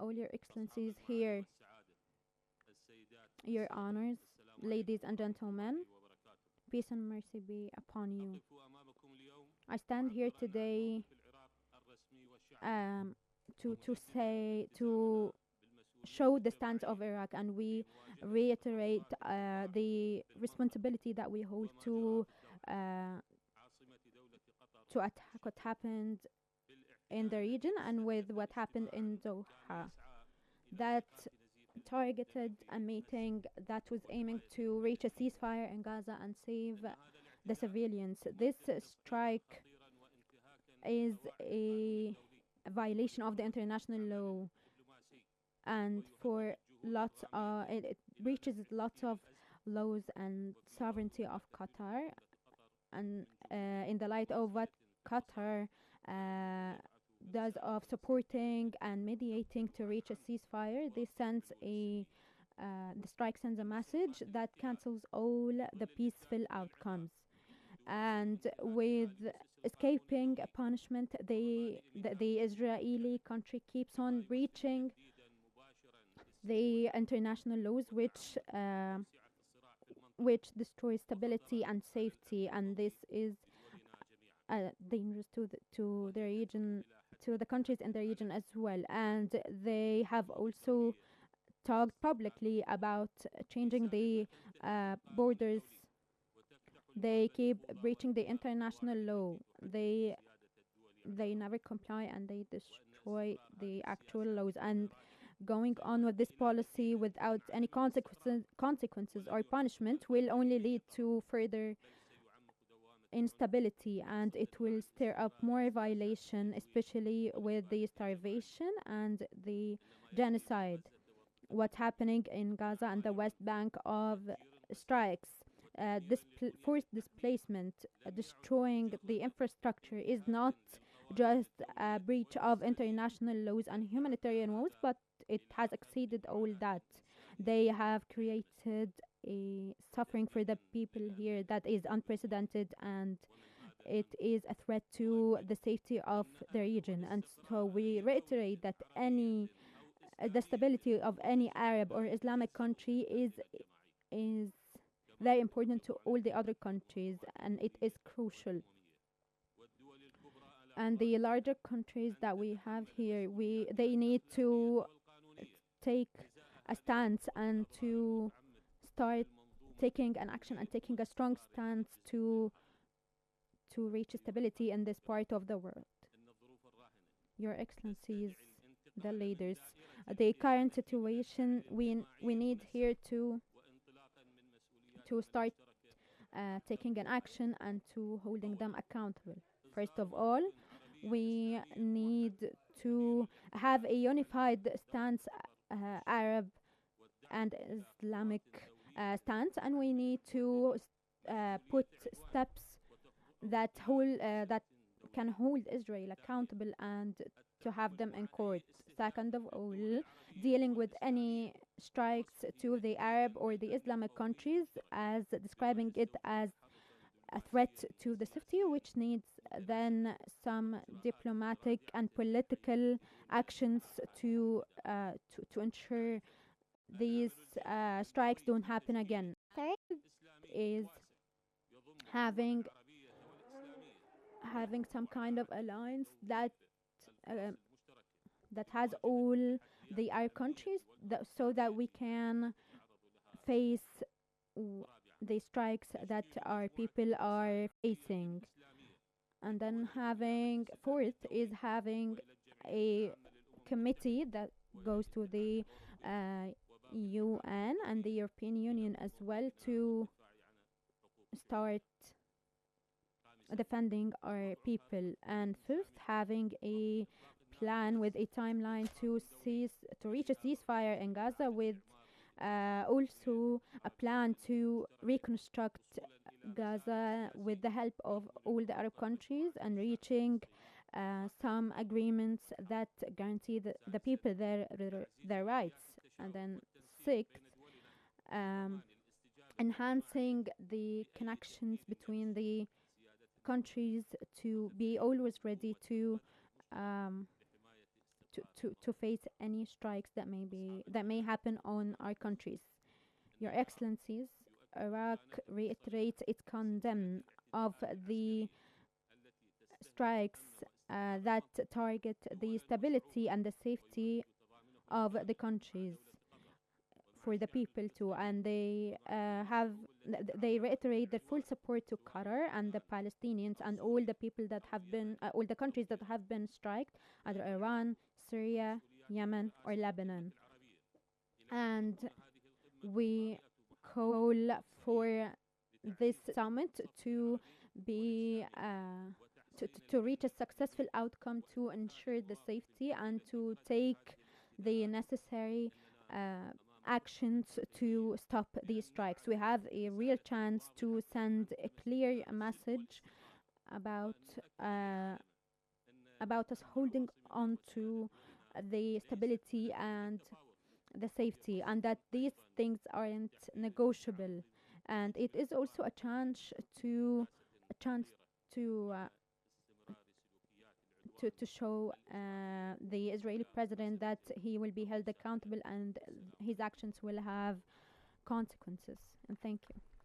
all your excellencies here, your honors, ladies and gentlemen, peace and mercy be upon you. I stand here today um, to show the stance of Iraq, and we reiterate the responsibility that we hold uh, to attack what happened in the region and with what happened in Doha. That targeted a meeting that was aiming to reach a ceasefire in Gaza and save the civilians. This strike is a violation of the international law, and for it breaches lots of laws and sovereignty of Qatar. And in the light of what Qatar does of supporting and mediating to reach a ceasefire, the strike sends a message that cancels all the peaceful outcomes. And with escaping a punishment, the Israeli country keeps on breaching the international laws, which destroy stability and safety, and this is dangerous to the region, to the countries in the region as well. And they have also talked publicly about changing the borders. They keep breaching the international law. They never comply, and they destroy the actual laws. And going on with this policy without any consequences or punishment will only lead to further instability, and it will stir up more violation, especially with the starvation and the genocide. What's happening in Gaza and the West Bank of strikes, forced displacement, destroying the infrastructure is not just a breach of international laws and humanitarian laws, but it has exceeded all that. They have created a suffering for the people here that is unprecedented, and it is a threat to the safety of the region. And so we reiterate that the stability of any Arab or Islamic country is very important to all the other countries, and it is crucial. And the larger countries that we have here, they need to take a stance and to start taking an action and taking a strong stance to reach stability in this part of the world. Your Excellencies, the leaders, the current situation, we need here to start taking an action and to holding them accountable. First of all, we need to have a unified stance, Arab and Islamic stance, and we need to put steps that can hold Israel accountable and to have them in court. Second of all, dealing with any strikes to the Arab or the Islamic countries as describing it as a threat to the safety, which needs then some diplomatic and political actions to ensure these strikes don't happen again. Third is having some kind of alliance uh, that has all the Arab countries, so that we can face the strikes that our people are facing. And then fourth is having a committee that goes to the UN and the European Union as well to start defending our people. And fifth, having a plan with a timeline to reach a ceasefire in Gaza, with also a plan to reconstruct Gaza with the help of all the Arab countries, and reaching some agreements that guarantee the people their rights. And then sixth, enhancing the connections between the countries to be always ready to to face any strikes that may happen on our countries. Your Excellencies, Iraq reiterates its condemn of the strikes that target the stability and the safety of the countries for the people too, and they reiterate their full support to Qatar and the Palestinians and all the people that have been all the countries that have been striked, either Iran, Syria, Yemen, or Lebanon. And we call for this summit to be to reach a successful outcome to ensure the safety and to take the necessary uh, actions to stop these strikes. We have a real chance to send a clear message about uh, about us holding on to the stability and the safety, and that these things aren't negotiable. And it is also a chance to to show the Israeli president that he will be held accountable and his actions will have consequences. And thank you.